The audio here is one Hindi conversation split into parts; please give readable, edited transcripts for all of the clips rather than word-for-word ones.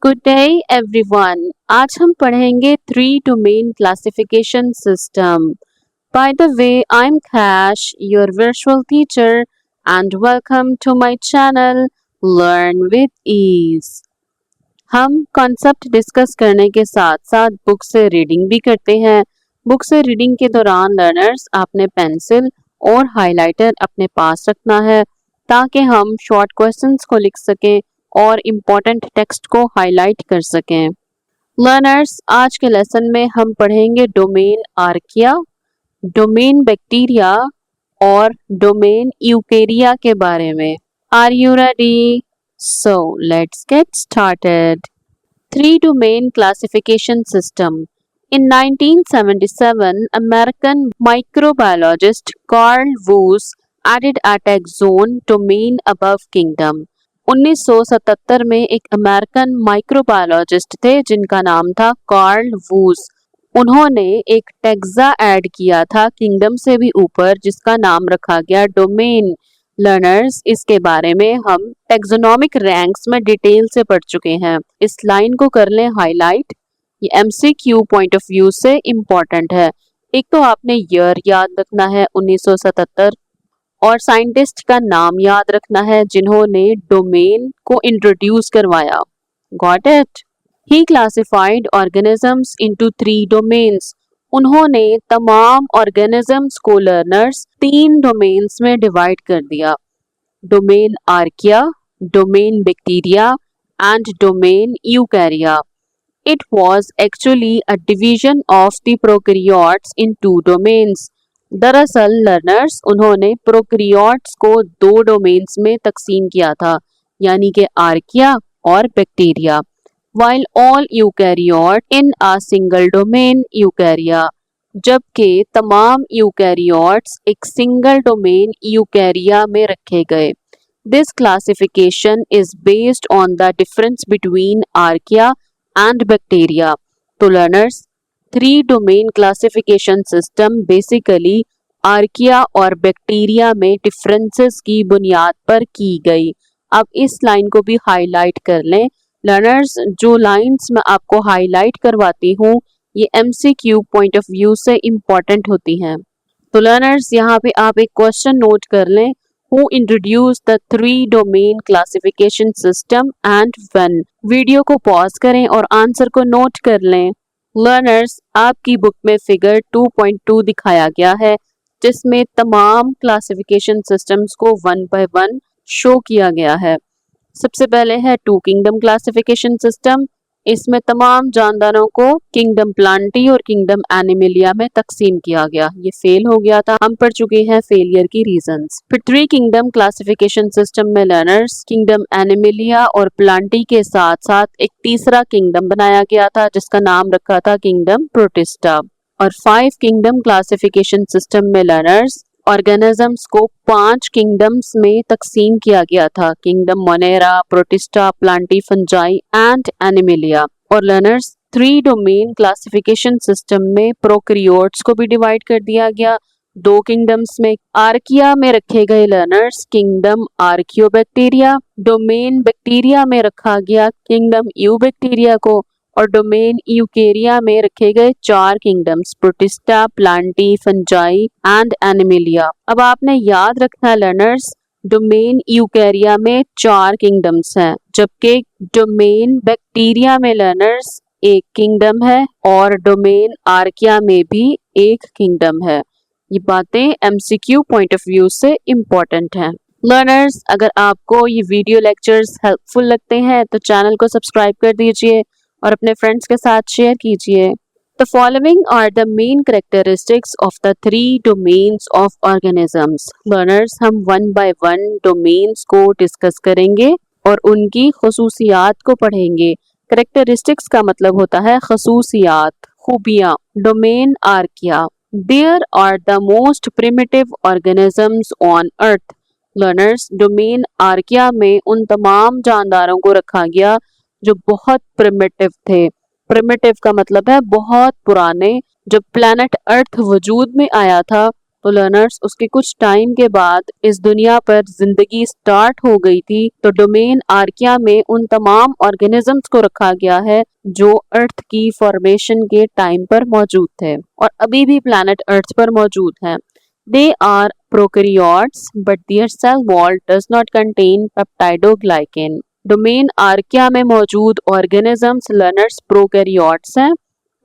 Good day everyone. आज हम पढ़ेंगे three domain classification system. By the way, I am Kash, your virtual teacher, and welcome to my channel learn with ease. हम कॉन्सेप्ट डिस्कस करने के साथ साथ बुक से रीडिंग भी करते हैं। बुक से रीडिंग के दौरान लर्नर्स आपने पेंसिल और हाइलाइटर अपने पास रखना है ताकि हम शॉर्ट क्वेश्चंस को लिख सकें और इम्पोर्टेंट टेक्स्ट को हाईलाइट कर सकें। लर्नर्स, आज के लेसन में हम पढ़ेंगे डोमेन आर्किया, डोमेन बैक्टीरिया और डोमेन यूकेरिया के बारे में। Are you ready? So let's get started. Three domain classification system. In 1977, American microbiologist Carl Woese added a taxon domain above kingdom. 1977 में एक अमेरिकन माइक्रोबायोलॉजिस्ट थे जिनका नाम था कार्ल वूस। उन्होंने एक टैक्सा ऐड किया था किंगडम से भी ऊपर, जिसका नाम रखा गया डोमेन। लर्नर्स, इसके बारे में हम टैक्सोनॉमिक रैंक्स में डिटेल से पढ़ चुके हैं। इस लाइन को कर लें हाईलाइट। ये एमसीक्यू पॉइंट ऑफ व्यू से इम्पोर्टेंट है। एक तो आपने ईयर याद रखना है 1977 और साइंटिस्ट का नाम याद रखना है जिन्होंने डोमेन को इंट्रोड्यूस करवाया। Got it? He classified organisms into three domains. उन्होंने तमाम ऑर्गेनिजम्स को लर्नर्स तीन डोमेन्स में डिवाइड कर दिया। Domain archaea, domain bacteria and domain यूकैरिया। It was actually a division of the prokaryotes in two domains. दरअसल लर्नर्स, उन्होंने प्रोकैरियोट्स को दो डोमेन्स में तकसीम किया था, यानी कि आर्किया और bacteria, while all eukaryotes in a single domain यूकैरिया, जबकि तमाम यूकैरियोट्स एक सिंगल डोमेन यूकैरिया में रखे गए। This classification is based on the difference between archaea and bacteria. तो learners, three domain classification system basically archaea और बैक्टीरिया में डिफरेंसेस की बुनियाद पर की गई। अब इस लाइन को भी हाईलाइट कर लें। लर्नर्स, जो लाइंस मैं आपको हाईलाइट करवाती हूँ ये एमसीक्यू पॉइंट ऑफ व्यू से इम्पोर्टेंट होती हैं। तो लर्नर्स, यहाँ पे आप एक क्वेश्चन नोट कर लें। Who introduced the three domain classification system and when? Video को पॉज करें और आंसर को नोट कर लें। लर्नर्स, आपकी बुक में फिगर 2.2 दिखाया गया है जिसमें तमाम क्लासिफिकेशन सिस्टम्स को वन बाय वन शो किया गया है। सबसे पहले है टू किंगडम क्लासिफिकेशन सिस्टम। इसमें तमाम जानदारों को किंगडम प्लांटी और किंगडम एनिमिलिया में तकसीम किया गया। ये फेल हो गया था, हम पढ़ चुके हैं फेलियर की रीजंस। फिर थ्री किंगडम क्लासिफिकेशन सिस्टम में लर्नर्स, किंगडम एनिमिलिया और प्लांटी के साथ साथ एक तीसरा किंगडम बनाया गया था जिसका नाम रखा था किंगडम प्रोटिस्टा। और फाइव किंगडम क्लासिफिकेशन सिस्टम में लर्नर्स, ऑर्गेनिजम्स को पांच किंगडम्स में तकसीम किया गया था, kingdom Monera, Protista, Plantae, Fungi and Animalia. और learners, three domain classification system में प्रोकैरियोट्स को भी डिवाइड कर दिया गया दो किंगडम्स में। आर्किया में रखे गए लर्नर्स किंगडम आर्कियोबैक्टीरिया, डोमेन बैक्टीरिया में रखा गया किंगडम यूबैक्टीरिया को, और डोमेन यूकेरिया में रखे गए चार kingdoms protista, Plantae, Fungi and Animalia. अब आपने याद रखना लर्नर्स, डोमेन यूकेरिया में चार किंगडम्स हैं जबकि डोमेन बैक्टीरिया में लर्नर्स एक किंगडम है और डोमेन आर्किया में भी एक किंगडम है। ये बातें एमसीक्यू पॉइंट ऑफ व्यू से इम्पोर्टेंट हैं। लर्नर्स, अगर आपको ये वीडियो लेक्चर्स हेल्पफुल लगते हैं तो चैनल को सब्सक्राइब कर दीजिए और अपने फ्रेंड्स के साथ शेयर कीजिए। The following are the main characteristics of the three domains of organisms. Learners, हम one by one domains को डिस्कस करेंगे और उनकी खसूसियात को पढ़ेंगे। Characteristics का मतलब होता है खसूसियात, खूबियाँ। Domain archaea, There are the most primitive organisms on earth. Learners, domain archaea में उन तमाम जानदारों को रखा गया जो बहुत प्रिमिटिव थे। प्रिमिटिव का मतलब है बहुत पुराने। जब प्लैनेट अर्थ वजूद में आया था तो लर्नर्स उसके कुछ टाइम के बाद इस दुनिया पर जिंदगी स्टार्ट हो गई थी। तो डोमेन आर्किया में उन तमाम ऑर्गेनिजम्स को रखा गया है जो अर्थ की फॉर्मेशन के टाइम पर मौजूद थे और अभी भी प्लैनेट अर्थ पर मौजूद हैं। They are prokaryotes, but their cell wall does not contain peptidoglycan. Domain archaea में मौजूद ऑर्गेनिजम्स लर्नर्स प्रोकैरियोट्स हैं।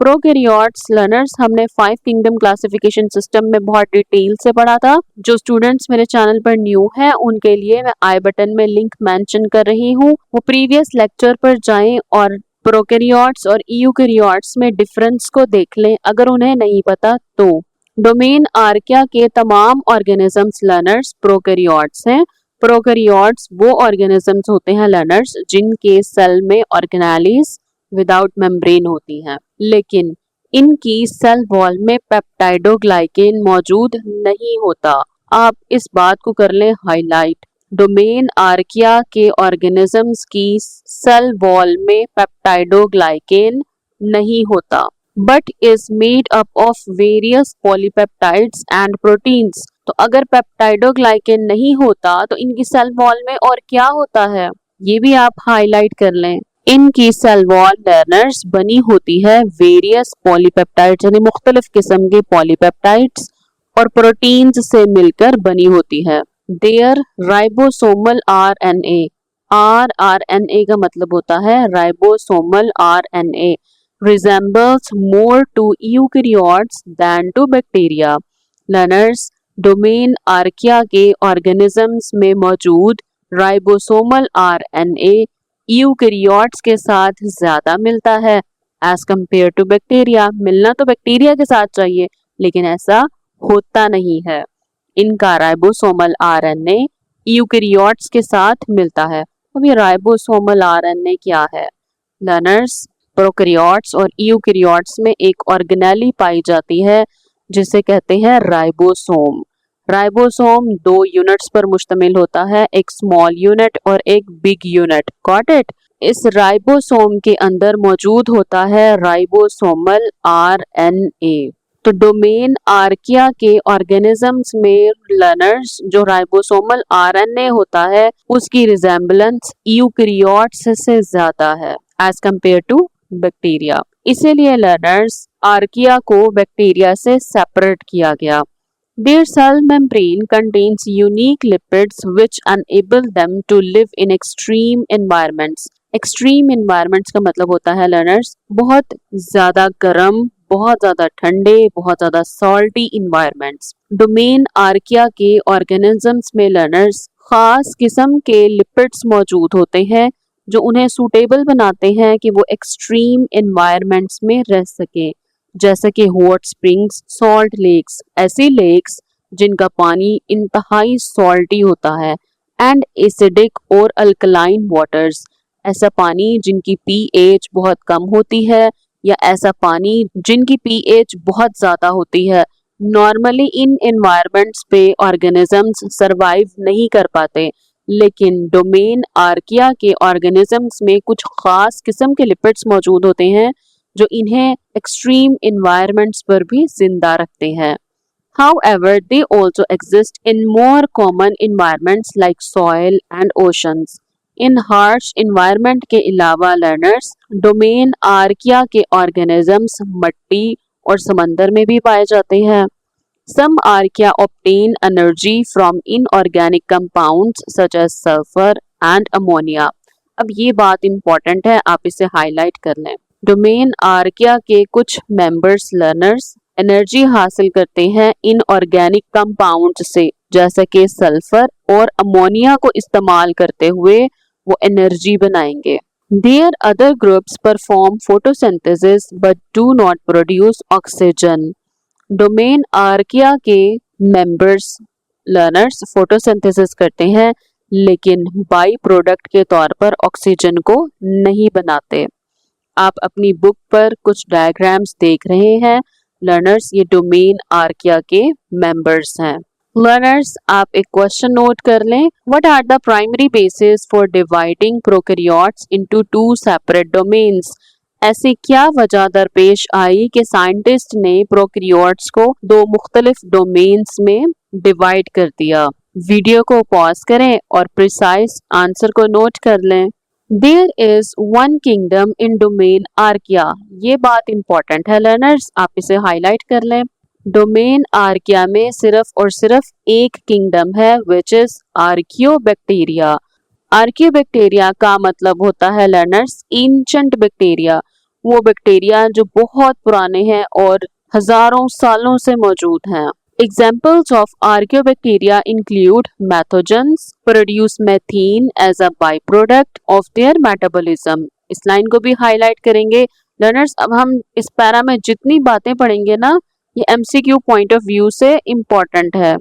प्रोकैरियोट्स लर्नर्स हमने 5 किंगडम क्लासिफिकेशन सिस्टम में बहुत डिटेल से पढ़ा था। जो स्टूडेंट्स मेरे चैनल पर न्यू हैं उनके लिए मैं आई बटन में लिंक मेंशन कर रही हूँ, वो प्रीवियस लेक्चर पर जाएं और प्रोकैरियोट्स और यूकैरियोट्स में डिफरेंस को देख लें अगर उन्हें नहीं पता तो। डोमेन आर्किया के तमाम ऑर्गेनिजम्स लर्नर्स प्रोकैरियोट्स हैं। प्रोकैरियोट्स वो ऑर्गेनिजम्स होते हैं लर्नर्स जिनके सेल में ऑर्गेनेलिस विदाउट मेम्ब्रेन होती हैं, लेकिन इनकी सेल वॉल में पेप्टाइडोग्लाइकेन मौजूद नहीं होता। आप इस बात को कर लें हाईलाइट। डोमेन आर्किया के ऑर्गेनिजम्स की सेल वॉल में पेप्टाइडोग्लाइकेन नहीं होता but is made up of various polypeptides and proteins. तो अगर पेप्टाइडोग्लाइकेन नहीं होता तो इनकी सेल वॉल में और क्या होता है, ये भी आप हाईलाइट कर लें। इनकी सेल वॉल लर्नर्स बनी होती है वेरियस पॉलीपेप्टाइड्स यानी मुख्तलिफ किस्म के पॉलीपेप्टाइड्स और प्रोटीन्स से मिलकर बनी होती है। देयर राइबोसोमल आरएनए, आरएनए का मतलब होता है ribosomal RNA, resembles more to eukaryotes than to bacteria. Learners, domain archaea के ऑर्गेनिजम्स में मौजूद राइबोसोमल आरएनए यूकैरियोट्स के साथ ज्यादा मिलता है एज कंपेयर टू बैक्टीरिया। मिलना तो बैक्टीरिया के साथ चाहिए लेकिन ऐसा होता नहीं है। इनका राइबोसोमल आरएनए यूकैरियोट्स के साथ मिलता है। अब ये राइबोसोमल आरएनए क्या है? लर्नर्स, प्रोकैरियोट्स और यूकैरियोट्स में एक ऑर्गेनेली पाई जाती है जिसे कहते हैं राइबोसोम। राइबोसोम 2 यूनिट्स पर मुश्तमिल होता है, एक स्मॉल यूनिट और एक बिग यूनिट। Got it? इस राइबोसोम के अंदर मौजूद होता है राइबोसोमल आरएनए। तो डोमेन आर्किया के ऑर्गेनिजम्स में लर्नर्स जो राइबोसोमल आरएनए होता है उसकी रिजेम्बलेंस यूकैरियोट्स से ज्यादा है एज कंपेयर टू बैक्टीरिया। इसीलिए लर्नर्स आर्किया को बैक्टीरिया से सेपरेट किया गया। Their cell membrane contains unique lipids which enable them to live in extreme environments. Extreme environments का मतलब होता है लर्नर्स बहुत ज्यादा गर्म, बहुत ज्यादा ठंडे, बहुत ज्यादा सॉल्टी इन्वायरमेंट्स। डोमेन आर्किया के ऑर्गेनिजम्स में लर्नर्स खास किस्म के लिपिड्स मौजूद होते हैं जो उन्हें सूटेबल बनाते हैं कि वो एक्सट्रीम एनवायरनमेंट्स में रह सके, जैसे कि हॉट स्प्रिंग्स, सॉल्ट लेक्स, ऐसी लेक्स जिनका पानी इंतहाई सॉल्टी होता है, एंड एसिडिक और अल्कलाइन वाटर्स, ऐसा पानी जिनकी पीएच बहुत कम होती है या ऐसा पानी जिनकी पीएच बहुत ज़्यादा होती है। नॉर्मली इन एनवायरनमेंट्स पे ऑर्गेनिजम्स सरवाइव नहीं कर पाते, लेकिन डोमेन आर्किया के ऑर्गेनिजम्स में कुछ खास किस्म के लिपिड्स मौजूद होते हैं जो इन्हें एक्सट्रीम एनवायरनमेंट्स पर भी जिंदा रखते हैं। However, they also exist in more common environments like soil and oceans. In harsh environment के अलावा लर्नर्स डोमेन आर्किया के ऑर्गेनिजम्स मट्टी और समंदर में भी पाए जाते हैं। Some archaea obtain energy from inorganic compounds such as sulfur and ammonia. अब ये बात इंपॉर्टेंट है, आप इसे हाईलाइट कर लें। डोमेन आर्किया के कुछ मेंबर्स लर्नर्स एनर्जी हासिल करते हैं इनऑर्गेनिक कंपाउंड्स से, जैसे कि सल्फर और अमोनिया को इस्तेमाल करते हुए वो एनर्जी बनाएंगे। Their other groups perform photosynthesis but do not produce oxygen. Domain archaea के मेंबर्स लर्नर्स फोटोसिंथेसिस करते हैं लेकिन बाई प्रोडक्ट के तौर पर ऑक्सीजन को नहीं बनाते। आप अपनी बुक पर कुछ डायग्राम्स देख रहे हैं लर्नर्स, ये डोमेन आर्किया के मेंबर्स हैं। लर्नर्स, आप एक क्वेश्चन नोट कर लें। What are the primary basis for dividing prokaryotes into 2 separate domains? ऐसी क्या वजह दरपेश आई कि साइंटिस्ट ने प्रोकैरियोट्स को दो मुख्तलिफ डोमेन्स में डिवाइड कर दिया। वीडियो को पॉज करें और प्रिसाइज आंसर को नोट कर लें। There is one kingdom in domain archaea. ये बात इंपॉर्टेंट है लर्नर्स, आप इसे हाईलाइट कर लें। डोमेन आर्किया में सिर्फ और सिर्फ एक किंगडम है विच इज आर्कियोबैक्टीरिया। आर्कियोबैक्टीरिया का मतलब होता है लर्नर्स एंशंट बैक्टीरिया, वो बैक्टीरिया जो बहुत पुराने हैं और हजारों सालों से मौजूद हैं। Examples of archaeobacteria include methogens produce methane as a byproduct of their metabolism। इस लाइन को भी हाईलाइट करेंगे लर्नर्स। अब हम इस पैरा में जितनी बातें पढ़ेंगे ना, ये एमसीक्यू पॉइंट ऑफ व्यू से इम्पोर्टेंट है।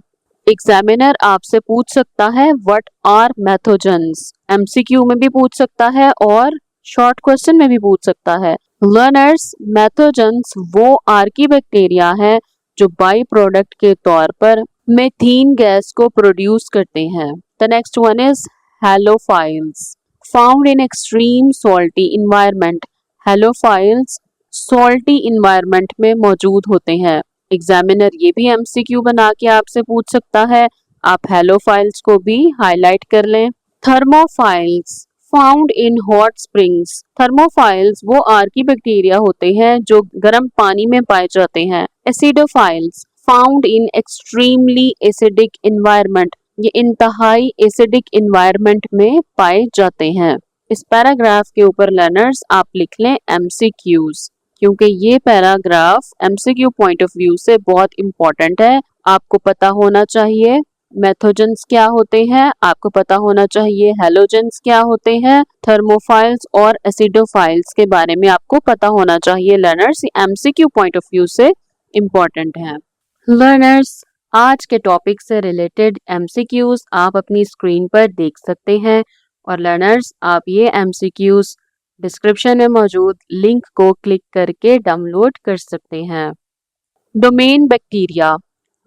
एग्जामिनर आपसे पूछ सकता है व्हाट आर मैथोजेंस, एमसीक्यू में भी पूछ सकता है और शॉर्ट क्वेश्चन में भी पूछ सकता है। लर्नर्स, मैथोजेंस वो आर्कियोबैक्टीरिया है जो बाई प्रोडक्ट के तौर पर मेथीन गैस को प्रोड्यूस करते हैं। The next one is halophiles found in extreme salty environment. Halophiles salty environment में मौजूद होते हैं। एग्जामिनर ये भी एमसीक्यू बना के आपसे पूछ सकता है, आप हेलोफाइल्स को भी हाईलाइट कर लें। Thermophiles found in hot springs. Thermophiles वो आर्कियोबैक्टीरिया होते हैं जो गर्म पानी में पाए जाते हैं। Acidophiles found in extremely acidic environment. ये इंतहाई एसिडिक एनवायरनमेंट में पाए जाते हैं। इस पैराग्राफ के ऊपर लर्नर्स आप लिख लें एमसीक्यूज, क्योंकि ये paragraph MCQ point of view से बहुत इंपॉर्टेंट है। आपको पता होना चाहिए मैथोजेंस क्या होते हैं, आपको पता होना चाहिए हेलोजेंस क्या होते हैं, थर्मोफाइल्स और एसिडोफाइल्स के बारे में आपको पता होना चाहिए learners. MCQ point of view से इम्पोर्टेंट है। लर्नर्स, आज के टॉपिक से रिलेटेड एमसीक्यूज आप अपनी स्क्रीन पर देख सकते हैं और लर्नर्स आप ये एमसीक्यूज डिस्क्रिप्शन में मौजूद लिंक को क्लिक करके डाउनलोड कर सकते हैं। Domain bacteria.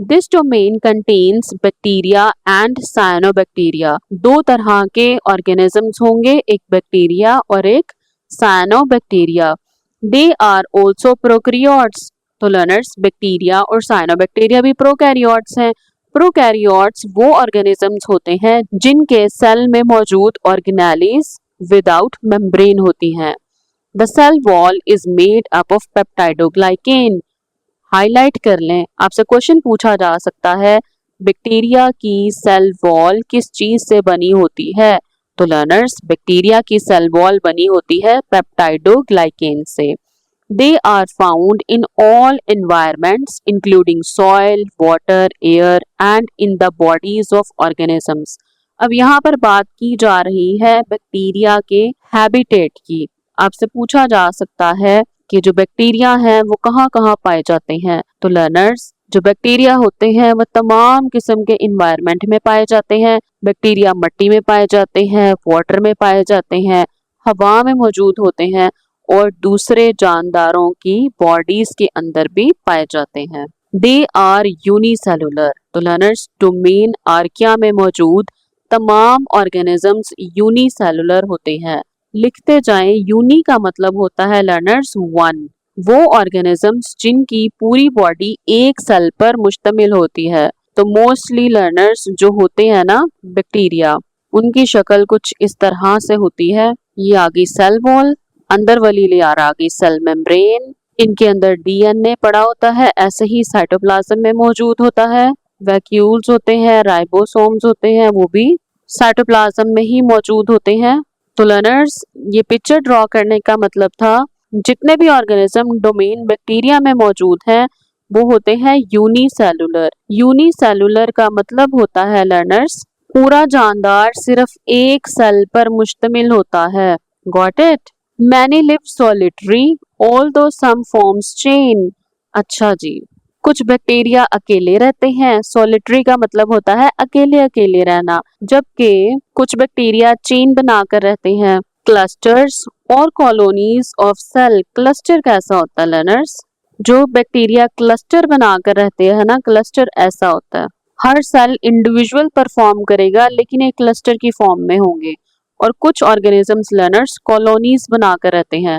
This domain contains bacteria and cyanobacteria. दो तरह के ऑर्गेनिजम्स होंगे, एक बैक्टीरिया और एक cyanobacteria. They are also prokaryotes. तो लर्नर्स, बैक्टीरिया और साइनोबैक्टीरिया भी प्रोकैरियोट्स हैं। प्रोकैरियोट्स वो ऑर्गेनिजम्स होते हैं जिनके सेल में मौजूद ऑर्गेनेलिस विदाउट मेम्ब्रेन होती हैं। The cell wall is made up of peptidoglycan. Highlight कर लें, आपसे क्वेश्चन पूछा जा सकता है बैक्टीरिया की सेल वॉल किस चीज से बनी होती है। तो लर्नर्स, बैक्टीरिया की सेल वॉल बनी होती है पेप्टाइडोग्लाइकेन से। They are found in all environments including soil, water, air and in the bodies of organisms. अब यहाँ पर बात की जा रही है बैक्टीरिया के हैबिटेट की। आपसे पूछा जा सकता है कि जो बैक्टीरिया हैं वो कहाँ कहाँ पाए जाते हैं। तो लर्नर्स, जो बैक्टीरिया होते हैं वो तमाम किस्म के इन्वायरमेंट में पाए जाते हैं। बैक्टीरिया मिट्टी में पाए जाते हैं, वाटर में पाए जाते हैं, हवा में मौजूद होते हैं और दूसरे जानदारों की बॉडीज के अंदर भी पाए जाते हैं। They are unicellular. तो लर्नर्स, डोमेन आर्किया में मौजूद तमाम ऑर्गेनिजम्स यूनिसेलुलर होते हैं। लिखते जाएं, यूनी का मतलब होता है लर्नर्स वन। वो ऑर्गेनिजम्स जिनकी पूरी बॉडी एक सेल पर मुश्तमिल होती है। तो मोस्टली लर्नर्स जो होते हैं ना बैक्टीरिया, उनकी शक्ल कुछ इस तरह से होती है। ये आ गई सेल वॉल, अंदर वाली लेयर आ गई सेल मेम्ब्रेन, इनके अंदर डीएनए पड़ा होता है, ऐसे ही साइटोप्लाज्म में मौजूद होता है, वैक्यूल्स होते हैं, राइबोसोम्स होते हैं, वो भी साइटोप्लाज्म में ही मौजूद होते हैं। तो लर्नर्स, ये पिक्चर ड्रॉ करने का मतलब था जितने भी ऑर्गेनिज्म डोमेन बैक्टीरिया में मौजूद हैं वो होते हैं यूनिसेलुलर। यूनिसेलुलर का मतलब होता है लर्नर्स पूरा जानदार सिर्फ एक सेल पर मुश्तमिल होता है। Got it? Many live solitary although some forms chain. अच्छा जी, कुछ बैक्टीरिया अकेले रहते हैं, सॉलिटरी का मतलब होता है अकेले अकेले रहना, जबकि कुछ बैक्टीरिया चेन बनाकर रहते हैं, क्लस्टर्स और कॉलोनीज ऑफ सेल। क्लस्टर कैसा होता है लर्नर्स? जो बैक्टीरिया क्लस्टर बनाकर रहते हैं ना, क्लस्टर ऐसा होता है, हर सेल इंडिविजुअल परफॉर्म करेगा लेकिन एक क्लस्टर की फॉर्म में होंगे। और कुछ ऑर्गेनिजम्स लर्नर्स कॉलोनीज बनाकर रहते हैं,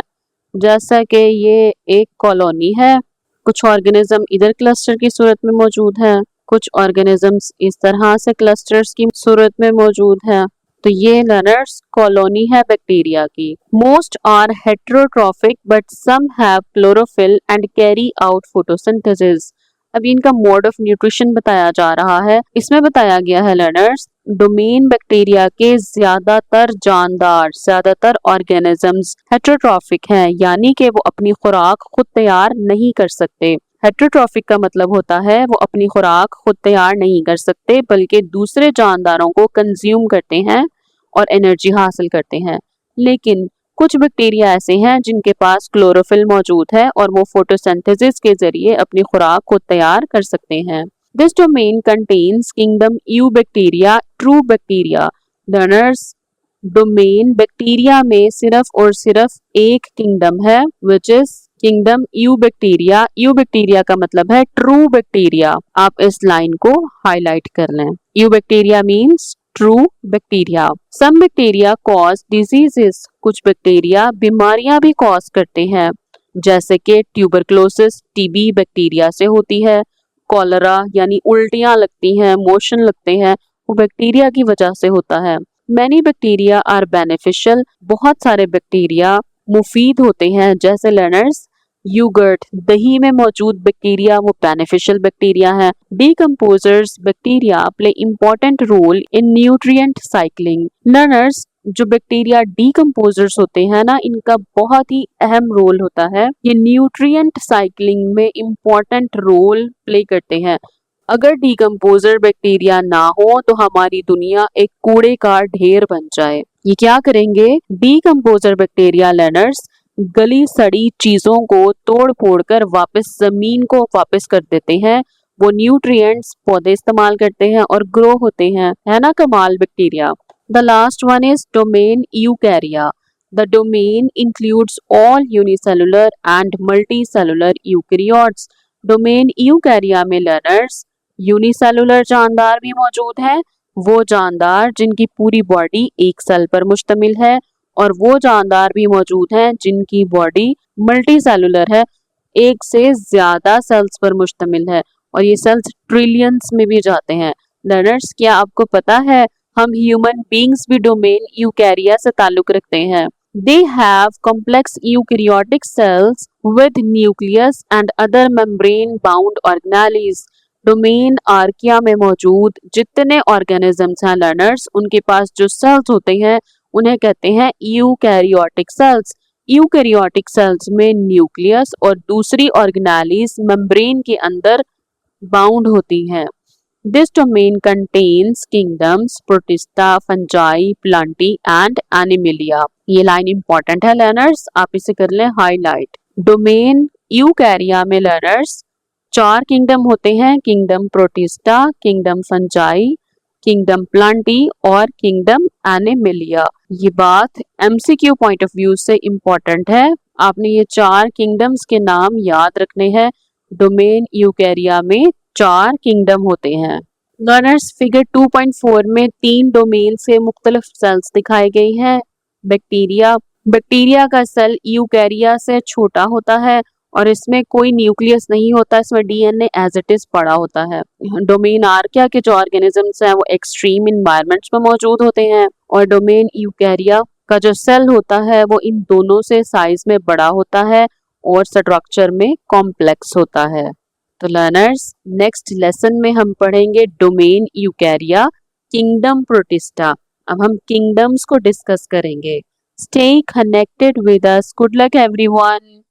जैसा कि ये एक कॉलोनी है, कुछ ऑर्गेनिज्म इधर क्लस्टर की सूरत में मौजूद है, कुछ ऑर्गेनिजम्स इस तरह से क्लस्टर्स की सूरत में मौजूद है। तो ये लर्नर्स कॉलोनी है बैक्टीरिया की। Most are heterotrophic but some have chlorophyll and carry out photosynthesis. अभी इनका मोड ऑफ न्यूट्रिशन बताया जा रहा है। इसमें बताया गया है लर्नर्स, डोमेन बैक्टीरिया के ज्यादातर ऑर्गेनिजम्स हेट्रोट्रॉफिक हैं, यानी कि वो अपनी खुराक खुद तैयार नहीं कर सकते। हेट्रोट्रॉफिक का मतलब होता है वो अपनी खुराक खुद तैयार नहीं कर सकते बल्कि दूसरे जानदारों को कंज्यूम करते हैं और एनर्जी हासिल करते हैं। लेकिन कुछ बैक्टीरिया ऐसे हैं जिनके पास क्लोरोफिल मौजूद है और वो फोटोसिंथेसिस के जरिए अपनी खुराक खुद तैयार कर सकते हैं। This domain contains kingdom eubacteria, true bacteria. Learners, domain bacteria में सिर्फ और सिर्फ एक किंगडम है, which is kingdom eubacteria. Eubacteria का मतलब है ट्रू बैक्टीरिया। आप इस लाइन को हाईलाइट कर लें। Eubacteria means true bacteria. Some bacteria cause diseases. कुछ बैक्टीरिया बीमारियां भी कॉज करते हैं, जैसे कि ट्यूबरक्लोसिस टीबी बैक्टीरिया से होती है। कॉलरा यानी उल्टियां लगती हैं, मोशन लगते हैं, वो बैक्टीरिया की वजह से होता है। Many bacteria are beneficial. बहुत सारे बैक्टीरिया मुफीद होते हैं, जैसे लर्नर्स यूगर्ट, दही में मौजूद बैक्टीरिया वो बेनिफिशियल बैक्टीरिया है। Decomposers bacteria play important role in nutrient cycling. Learners, जो बैक्टीरिया डीकम्पोजर्स होते हैं ना, इनका बहुत ही अहम रोल होता है, ये न्यूट्रिएंट साइक्लिंग में इम्पोर्टेंट रोल प्ले करते हैं। अगर डीकम्पोजर बैक्टीरिया ना हो तो हमारी दुनिया एक कूड़े का ढेर बन जाए। ये क्या करेंगे? डीकम्पोजर बैक्टीरिया लर्नर्स गली सड़ी चीजों को तोड़ फोड़ कर वापस जमीन को वापस कर देते हैं। वो न्यूट्रिएंट्स पौधे इस्तेमाल करते हैं और ग्रो होते हैं। है ना कमाल bacteria. The last one is domain यूकैरिया। The domain includes all unicellular and multicellular eukaryotes. Domain यूकैरिया में लर्नर्स यूनिसेलुलर जानदार भी मौजूद हैं, वो जानदार जिनकी पूरी बॉडी एक सेल पर मुश्तमिल है, और वो जानदार भी मौजूद हैं जिनकी बॉडी मल्टी सेलुलर है, एक से ज्यादा सेल्स पर मुश्तमिल है, और ये सेल्स ट्रिलियंस में भी जाते हैं। लर्नर्स, क्या आपको पता है हम ह्यूमन बींग्स भी डोमेन यूकैरिया से ताल्लुक रखते हैं। They have complex eukaryotic cells with nucleus and other membrane bound organelles. Domain archaea में मौजूद जितने ऑर्गेनिजम्स हैं लर्नर्स, उनके पास जो सेल्स होते हैं उन्हें कहते हैं यूकैरियोटिक सेल्स। यूकैरियोटिक सेल्स में न्यूक्लियस और दूसरी ऑर्गेनेलीज मेम्ब्रेन के अंदर बाउंड होती हैं। This domain contains kingdoms protista, fungi, Plantae and Animalia. ये लाइन इंपॉर्टेंट है लर्नर्स, आप इसे कर लें हाईलाइट। डोमेन यूकैरिया में लर्नर्स 4 किंगडम होते हैं, kingdom protista, kingdom fungi, kingdom Plantae और किंगडम एनिमिलिया। ये बात एमसीक्यू पॉइंट ऑफ व्यू से इम्पोर्टेंट है, आपने ये 4 किंगडम्स के नाम याद रखने हैं। डोमेन यूकैरिया में 4 किंगडम होते हैं। लर्नर्स, फिगर 2.4 में 3 डोमेन से मुख्तलिफ सेल्स दिखाई गई हैं। बैक्टीरिया का सेल यूकैरिया से छोटा होता है और इसमें कोई न्यूक्लियस नहीं होता, इसमें डीएनए एज इट इज पड़ा होता है। डोमेन आर्किया के जो ऑर्गेनिजम्स हैं वो एक्सट्रीम इन्वायरमेंट्स में मौजूद होते हैं, और डोमेन यूकैरिया का जो सेल होता है वो इन दोनों से साइज में बड़ा होता है और स्ट्रक्चर में कॉम्प्लेक्स होता है। तो लर्नर्स, नेक्स्ट लेसन में हम पढ़ेंगे डोमेन यूकैरिया, किंगडम प्रोटिस्टा। अब हम किंगडम्स को डिस्कस करेंगे। Stay connected with us. Good luck everyone.